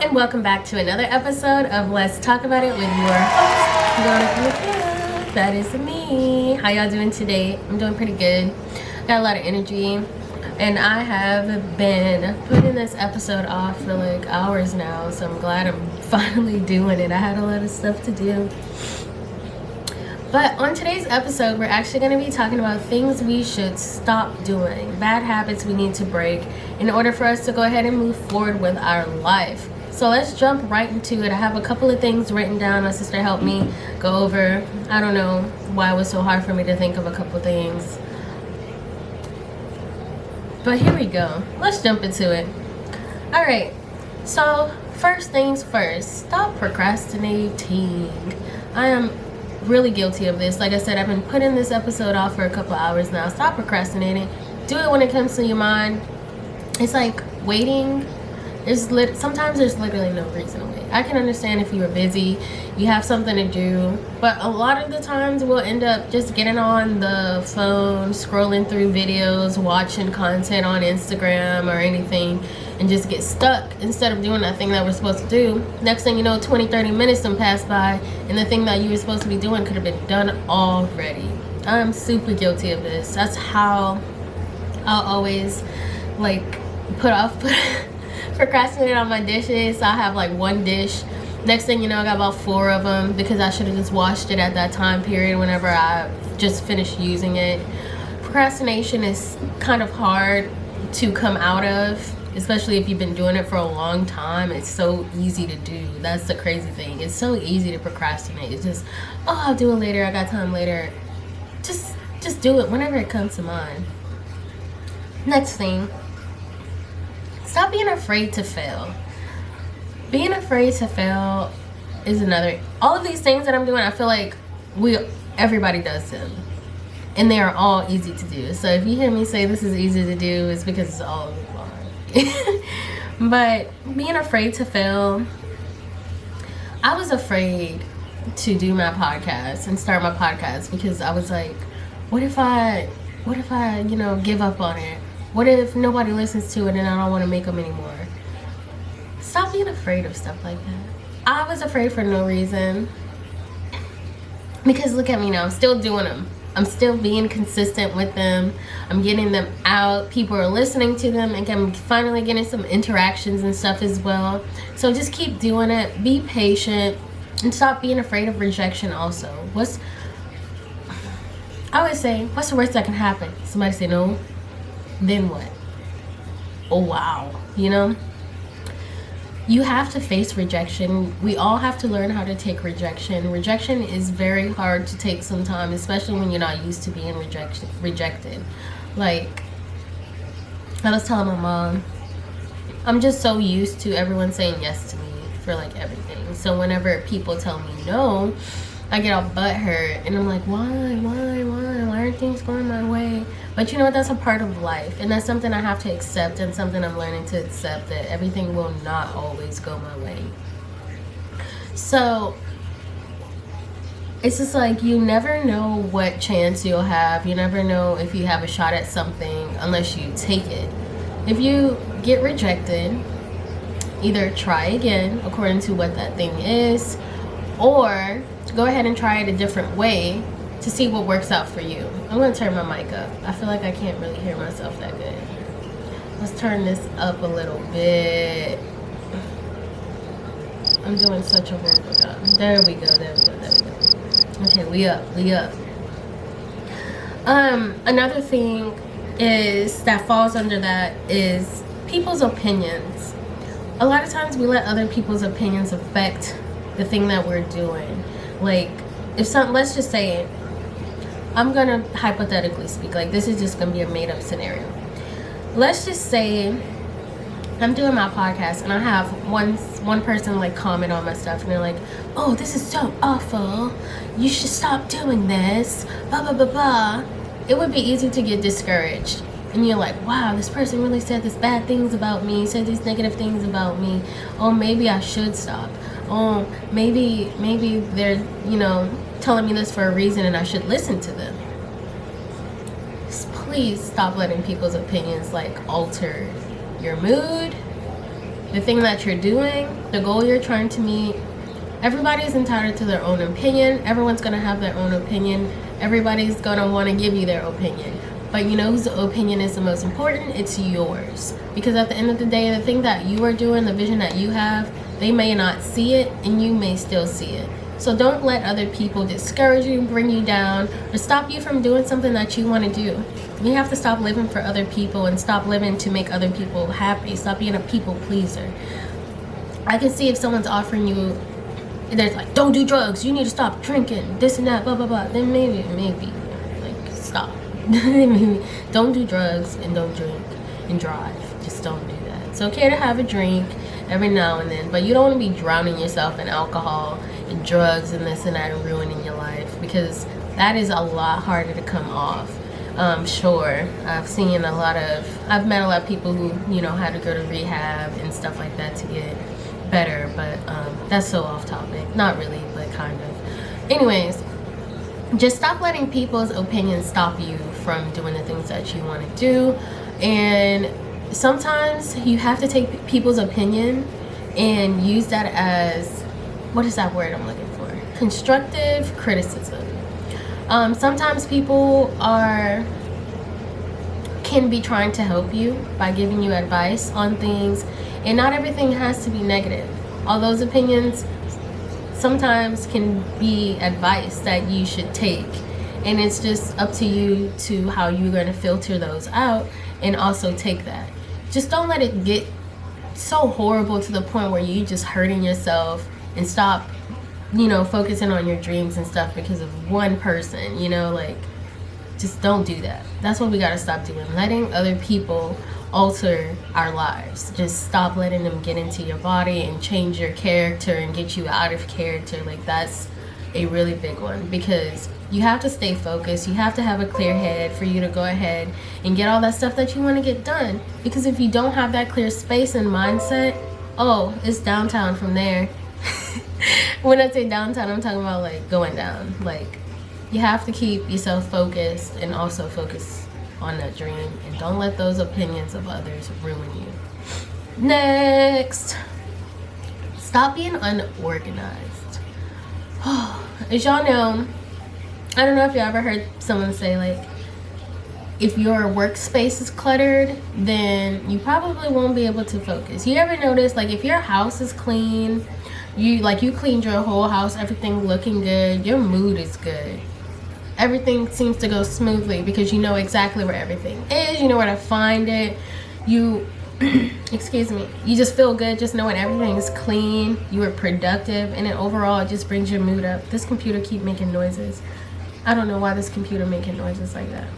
And welcome back to another episode of Let's Talk About It with your host, Deonica. That is me. How y'all doing today? I'm doing pretty good. Got a lot of energy. And I have been putting this episode off for like hours now, so I'm glad I'm finally doing it. I had a lot of stuff to do. But on today's episode, we're actually going to be talking about things we should stop doing, bad habits we need to break in order for us to go ahead and move forward with our life. So let's jump right into it. I have a couple of things written down. My sister helped me go over. I don't know why it was so hard for me to think of a couple things. But here we go. Let's jump into it. All right. So first things first, stop procrastinating. I am really guilty of this. Like I said, I've been putting this episode off for a couple hours now. Stop procrastinating. Do it when it comes to your mind. It's like waiting. Sometimes there's literally no reason to wait. I can understand if you were busy, you have something to do, but a lot of the times we'll end up just getting on the phone, scrolling through videos, watching content on Instagram or anything, and just get stuck instead of doing that thing that we're supposed to do. Next thing you know, 20-30 minutes done pass by, and the thing that you were supposed to be doing could have been done already. I'm super guilty of this. That's how I'll always procrastinate on my dishes. So I have like one dish. Next thing you know, I got about 4 of them because I should have just washed it at that time period whenever I just finished using it. Procrastination is kind of hard to come out of, especially if you've been doing it for a long time. It's so easy to do. That's the crazy thing. It's so easy to procrastinate. It's just, oh, I'll do it later. I got time later. Just do it whenever it comes to mind. Next thing, stop being afraid to fail. Being afraid to fail is another. All of these things that I'm doing, I feel like everybody does them. And they are all easy to do. So if you hear me say this is easy to do, it's because it's all hard. But being afraid to fail, I was afraid to do my podcast and start my podcast because I was like, what if I give up on it? What if nobody listens to it and I don't want to make them anymore? Stop being afraid of stuff like that. I was afraid for no reason. Because look at me now. I'm still doing them. I'm still being consistent with them. I'm getting them out. People are listening to them. And I'm finally getting some interactions and stuff as well. So just keep doing it. Be patient. And stop being afraid of rejection also. I always say, what's the worst that can happen? Somebody say no. Then what? Oh wow. You have to face rejection. We all have to learn how to take rejection. Rejection is very hard to take sometimes, especially when you're not used to being rejected. Like, I was telling my mom, I'm just so used to everyone saying yes to me for like everything. So whenever people tell me no, I get all butthurt and I'm like, why aren't things going my way? But you know what, that's a part of life, and that's something I have to accept, and something I'm learning to accept, that everything will not always go my way. So it's just like, you never know what chance you'll have. You never know if you have a shot at something unless you take it. If you get rejected, either try again according to what that thing is, or go ahead and try it a different way to see what works out for you. I'm going to turn my mic up. I feel like I can't really hear myself that good. Let's turn this up a little bit. I'm doing such a horrible job. There we go. Okay, we up. Another thing that falls under that is people's opinions. A lot of times we let other people's opinions affect the thing that we're doing. Like, let's just say, I'm gonna hypothetically speak, like this is just gonna be a made-up scenario. Let's just say I'm doing my podcast and I have one person like comment on my stuff and they're like, oh, this is so awful, you should stop doing this, blah blah blah blah. It would be easy to get discouraged, and you're like, wow, this person really said these bad things about me, said these negative things about me. Oh, maybe I should stop. Oh, maybe they're telling me this for a reason and I should listen to them. Please stop letting people's opinions like alter your mood, the thing that you're doing, the goal you're trying to meet, everybody's entitled to their own opinion. Everyone's going to have their own opinion. Everybody's going to want to give you their opinion. But you know whose opinion is the most important? It's yours. Because at the end of the day, the thing that you are doing, the vision that you have, they may not see it and you may still see it. So don't let other people discourage you, bring you down, or stop you from doing something that you want to do. You have to stop living for other people and stop living to make other people happy. Stop being a people pleaser. I can see if someone's offering you, they're like, don't do drugs, you need to stop drinking, this and that, blah, blah, blah. Then maybe, like, stop. Maybe don't do drugs and don't drink and drive. Just don't do that. It's okay to have a drink every now and then, but you don't want to be drowning yourself in alcohol and drugs and this and that and ruining your life, because that is a lot harder to come off. Sure, I've met a lot of people who, you know, had to go to rehab and stuff like that to get better, but that's so off topic. Not really, but kind of. Anyways, just stop letting people's opinions stop you from doing the things that you want to do. And sometimes you have to take people's opinion and use that as, what is that word I'm looking for? Constructive criticism. Sometimes people can be trying to help you by giving you advice on things, and not everything has to be negative. All those opinions sometimes can be advice that you should take, and it's just up to you to how you're going to filter those out and also take that. Just don't let it get so horrible to the point where you're just hurting yourself, and stop, you know, focusing on your dreams and stuff because of one person, you know, like, just don't do that. That's what we got to stop doing, letting other people alter our lives. Just stop letting them get into your body and change your character and get you out of character. Like, that's a really big one, because you have to stay focused. You have to have a clear head for you to go ahead and get all that stuff that you want to get done, because if you don't have that clear space and mindset, oh, it's downtown from there. When I say downtown, I'm talking about like going down. Like, you have to keep yourself focused and also focus on that dream, and don't let those opinions of others ruin you. Next, stop being unorganized. As y'all know, I don't know if you ever heard someone say, like, if your workspace is cluttered, then you probably won't be able to focus. You ever notice, like, if your house is clean, you cleaned your whole house, everything looking good, your mood is good. Everything seems to go smoothly because you know exactly where everything is. You know where to find it. You, excuse me, you just feel good just knowing everything is clean. You are productive, and then overall it just brings your mood up. This computer keep making noises. I don't know why this computer making noises like that.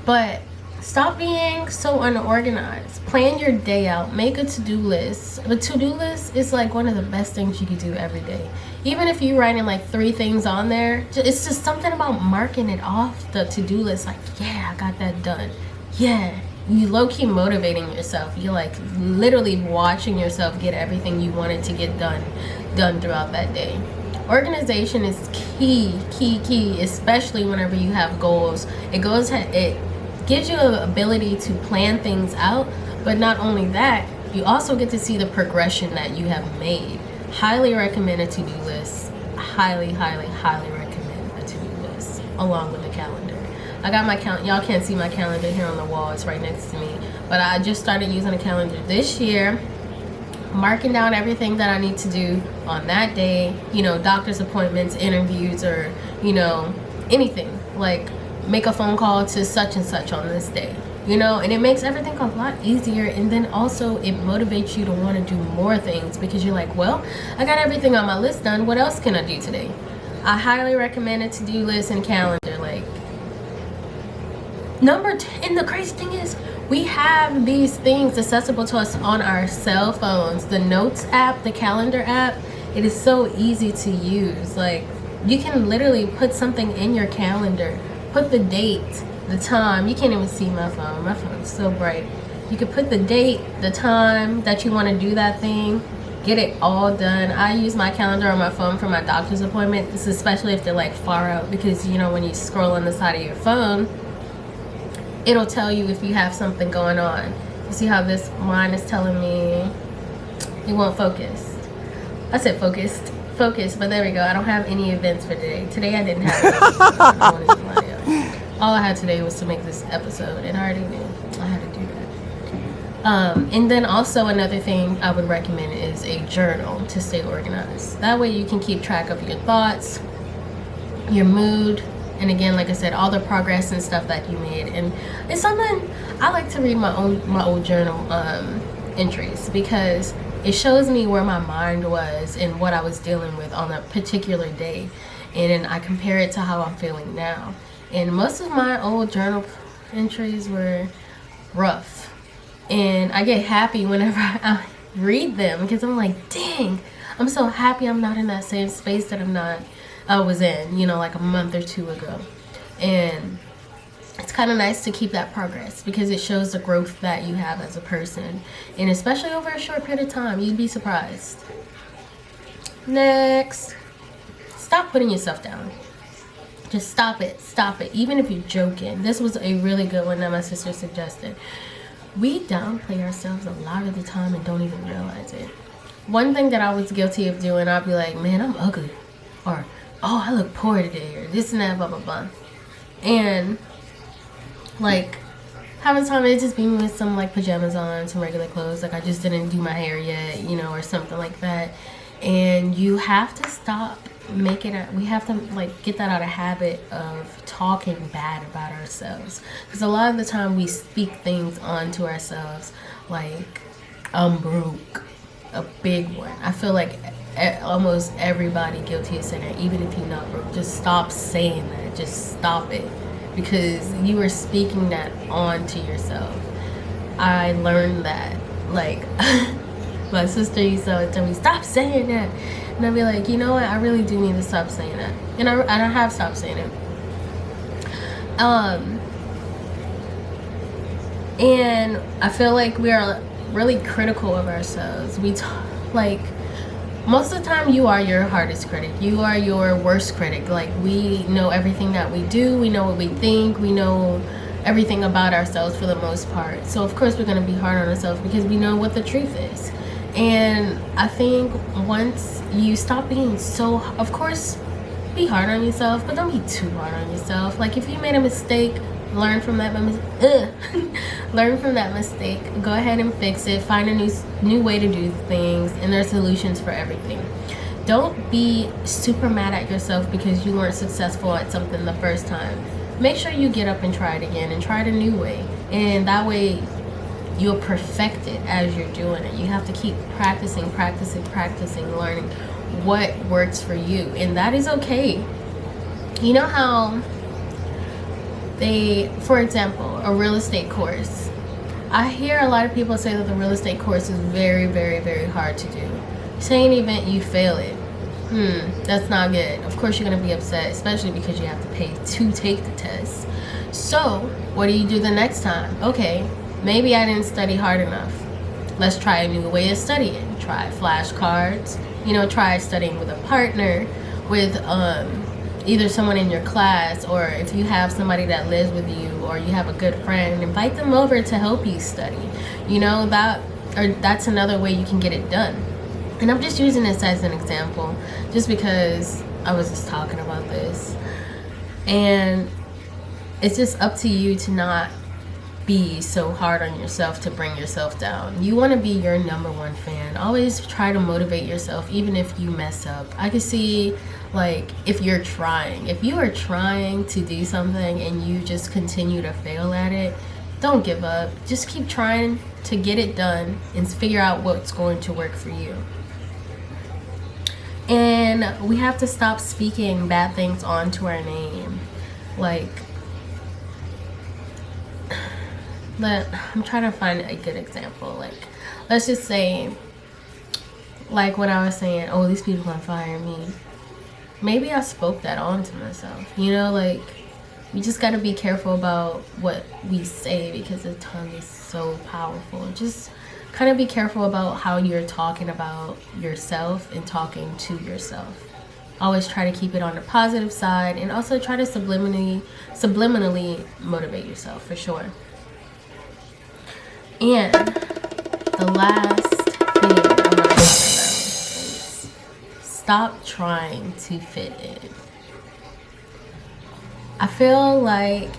But stop being so unorganized. Plan your day out. Make a to-do list. A to-do list is like one of the best things you could do every day. Even if you're writing like 3 things on there, it's just something about marking it off the to-do list. Like, yeah, I got that done. Yeah, you low-key motivating yourself. You're like literally watching yourself get everything you wanted to get done throughout that day. Organization is key, especially whenever you have goals. It gives you the ability to plan things out, but not only that, you also get to see the progression that you have made. Highly recommend a to-do list. Highly recommend a to-do list, along with the calendar. I got my calendar. Y'all can't see my calendar here on the wall. It's right next to me. But I just started using a calendar this year, marking down everything that I need to do on that day. You know, doctor's appointments, interviews, or, you know, anything. Like, make a phone call to such and such on this day, you know, and it makes everything a lot easier. And then also it motivates you to want to do more things, because you're like, well, I got everything on my list done. What else can I do today? I highly recommend a to-do list and calendar. Like, and the crazy thing is, we have these things accessible to us on our cell phones. The notes app, the calendar app, it is so easy to use. Like, you can literally put something in your calendar. Put the date, the time. You can't even see my phone. My phone is so bright. You could put the date, the time that you want to do that thing. Get it all done. I use my calendar on my phone for my doctor's appointment. This is especially if they're like far out, because, you know, when you scroll on the side of your phone, it'll tell you if you have something going on. You see how this line is telling me you want focused. I said focused, but there we go. I don't have any events for today. Today I didn't have events. All I had today was to make this episode, and I already knew I had to do that. And then also another thing I would recommend is a journal to stay organized. That way you can keep track of your thoughts, your mood, and again, like I said, all the progress and stuff that you made. And it's something I like to read my old journal entries, because it shows me where my mind was and what I was dealing with on a particular day, and then I compare it to how I'm feeling now. And most of my old journal entries were rough, and I get happy whenever I read them, because I'm like, dang, I'm so happy I'm not in that same space that I was in, like a month or two ago. And it's kind of nice to keep that progress, because it shows the growth that you have as a person, and especially over a short period of time. You'd be surprised. Next, stop putting yourself down. Just stop it, even if you're joking. This was a really good one that my sister suggested. We downplay ourselves a lot of the time and don't even realize it. One thing that I was guilty of doing, I'd be like, man, I'm ugly, or oh, I look poor today, or this and that, blah blah blah. And like half the time it just be with some like pajamas on, some regular clothes, like I just didn't do my hair yet, or something like that. And you have to stop we have to like get that out of habit of talking bad about ourselves, because a lot of the time we speak things onto ourselves, like I'm broke, a big one. I feel like almost everybody guilty of saying that, even if you're not broke. Just stop saying that. Just stop it, because you are speaking that onto yourself. I learned that, like my sister used to tell me, stop saying that, and I'd be like, you know what, I really do need to stop saying that, and I have stopped saying it. And I feel like we are really critical of ourselves. Like most of the time you are your hardest critic, you are your worst critic. Like we know everything that we do, we know what we think, we know everything about ourselves for the most part. So of course we're going to be hard on ourselves, because we know what the truth is. And I think once you stop being so, of course, be hard on yourself, but don't be too hard on yourself. Like if you made a mistake, learn from that mistake, go ahead and fix it, find a new way to do things, and there's solutions for everything. Don't be super mad at yourself because you weren't successful at something the first time. Make sure you get up and try it again, and try it a new way, and that way you'll perfect it as you're doing it. You have to keep practicing, learning what works for you, and that is okay. You know how for example, a real estate course, I hear a lot of people say that the real estate course is very, very, very hard to do. Say an event, you fail it. That's not good. Of course you're going to be upset, especially because you have to pay to take the test. So what do you do the next time? Okay, maybe I didn't study hard enough. Let's try a new way of studying. Try flashcards. Try studying with a partner, with either someone in your class, or if you have somebody that lives with you, or you have a good friend, invite them over to help you study. That's another way you can get it done. And I'm just using this as an example, just because I was just talking about this. And it's just up to you to not be so hard on yourself to bring yourself down. You want to be your number one fan. Always try to motivate yourself, even if you mess up. I can see, like, if you are trying to do something and you just continue to fail at it, don't give up. Just keep trying to get it done and figure out what's going to work for you. And we have to stop speaking bad things onto our name. I'm trying to find a good example. Like, let's just say, like when I was saying, oh, these people gonna fire me. Maybe I spoke that on to myself. We just gotta be careful about what we say, because the tongue is so powerful. Just kind of be careful about how you're talking about yourself and talking to yourself. Always try to keep it on the positive side, and also try to subliminally motivate yourself, for sure. And the last thing I want to talk about is stop trying to fit in. I feel like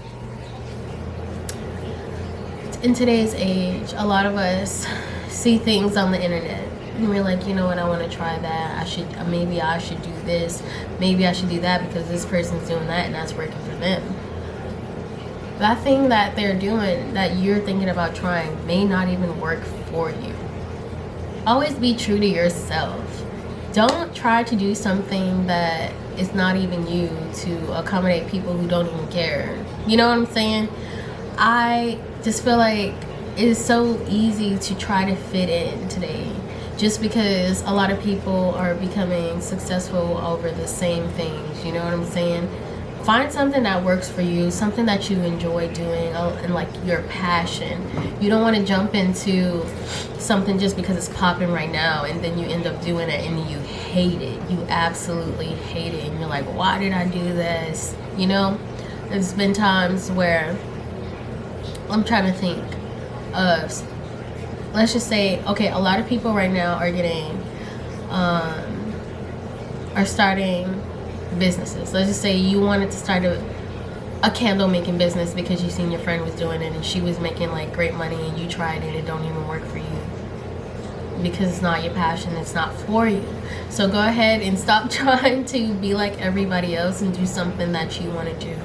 in today's age, a lot of us see things on the internet and we're like, you know what, I want to try that. Maybe I should do this. Maybe I should do that because this person's doing that and that's working for them. That thing that they're doing that you're thinking about trying may not even work for you. Always be true to yourself. Don't try to do something that is not even you to accommodate people who don't even care. You know what I'm saying? I just feel like it is so easy to try to fit in today just because a lot of people are becoming successful over the same things. You know what I'm saying? Find something that works for you, something that you enjoy doing, and like your passion. You don't want to jump into something just because it's popping right now and then you end up doing it and you hate it. You absolutely hate it and you're like, why did I do this? You know, there's been times where I'm trying to think of, let's just say, okay, a lot of people right now are starting businesses. Let's just say you wanted to start a candle making business because you seen your friend was doing it and she was making like great money and you tried it and it don't even work for you because it's not your passion, it's not for you. So go ahead and stop trying to be like everybody else and do something that you want to do.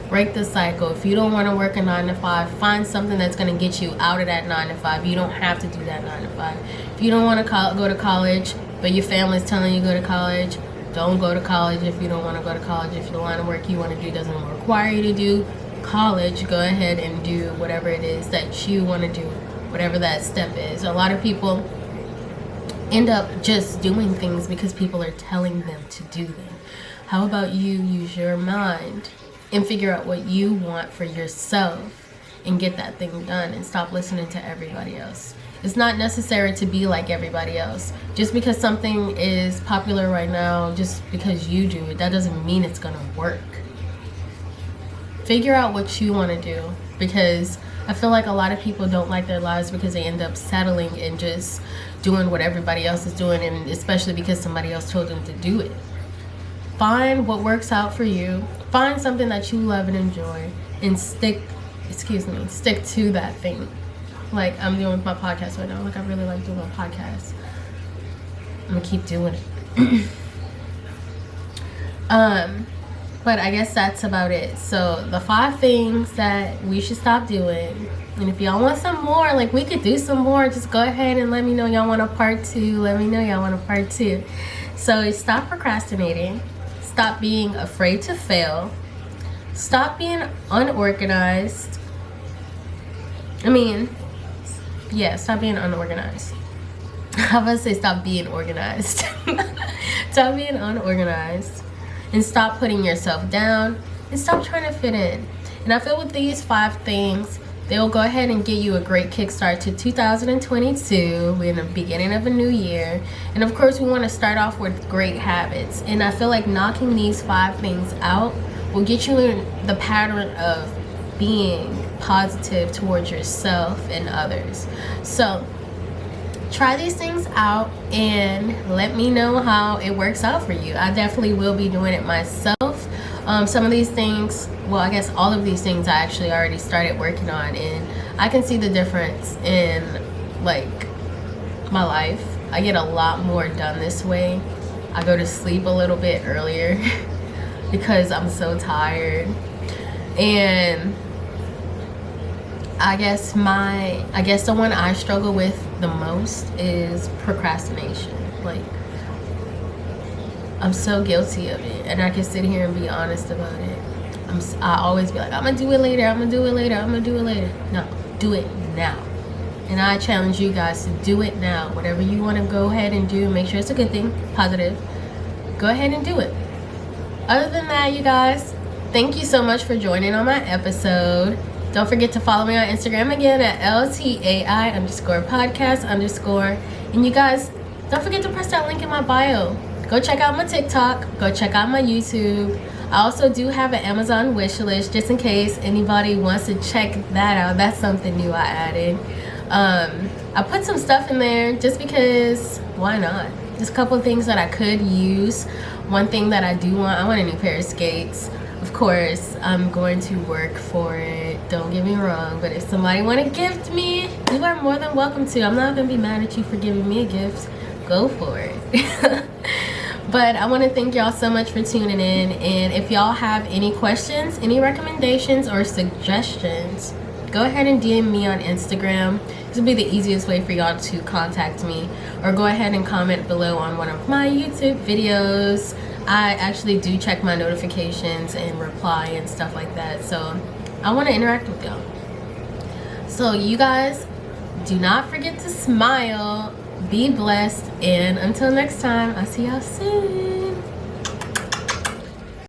Break the cycle. If you don't want to work a 9 to 5, find something that's going to get you out of that 9 to 5. You don't have to do that 9 to 5. If you don't want to go to college but your family's telling you to go to college, don't go to college. If you don't want to go to college, if the line of work you want to do doesn't require you to do college, go ahead and do whatever it is that you want to do, whatever that step is. A lot of people end up just doing things because people are telling them to do them. How about you use your mind and figure out what you want for yourself and get that thing done and stop listening to everybody else. It's not necessary to be like everybody else. Just because something is popular right now, just because you do it, that doesn't mean it's gonna work. Figure out what you want to do, because I feel like a lot of people don't like their lives because they end up settling and just doing what everybody else is doing, and especially because somebody else told them to do it. Find what works out for you. Find something that you love and enjoy and stick to that thing. Like I'm doing with my podcast right now. Like I really like doing my podcast. I'm gonna keep doing it. But I guess that's about it. So the 5 things that we should stop doing. And if y'all want some more, like we could do some more, just go ahead and let me know y'all want a part 2. Let me know y'all want a part 2. So stop procrastinating. Stop being afraid to fail. Stop being unorganized. Stop being unorganized. I was about to say stop being organized. Stop being unorganized. And stop putting yourself down. And stop trying to fit in. And I feel with these 5 things, they will go ahead and give you a great kickstart to 2022. We're in the beginning of a new year. And of course, we want to start off with great habits. And I feel like knocking these 5 things out will get you in the pattern of being positive towards yourself and others. So try these things out and let me know how it works out for you. I definitely will be doing it myself. Some of these things, well, I guess all of these things I actually already started working on, and I can see the difference in like my life. I get a lot more done this way. I go to sleep a little bit earlier because I'm so tired. And I guess the one I struggle with the most is procrastination. Like, I'm so guilty of it, and I can sit here and be honest about it. I always be like, I'm gonna do it later, I'm gonna do it later, I'm gonna do it later. No, do it now. And I challenge you guys to do it now. Whatever you want to go ahead and do, make sure it's a good thing, positive. Go ahead and do it. Other than that, you guys, thank you so much for joining on my episode. Don't forget to follow me on Instagram again at LTAI_podcast_. And you guys, don't forget to press that link in my bio. Go check out my TikTok. Go check out my YouTube. I also do have an Amazon wishlist just in case anybody wants to check that out. That's something new I added. I put some stuff in there just because, why not? Just a couple of things that I could use. One thing that I do want, I want a new pair of skates. Of course, I'm going to work for it, don't get me wrong, but if somebody want to gift me, you are more than welcome to. I'm not going to be mad at you for giving me a gift. Go for it. But I want to thank y'all so much for tuning in, and if y'all have any questions, any recommendations, or suggestions, go ahead and DM me on Instagram. This will be the easiest way for y'all to contact me, or go ahead and comment below on one of my YouTube videos. I actually do check my notifications and reply and stuff like that, so I want to interact with y'all. So you guys, do not forget to smile, be blessed, and until next time, I'll see y'all soon.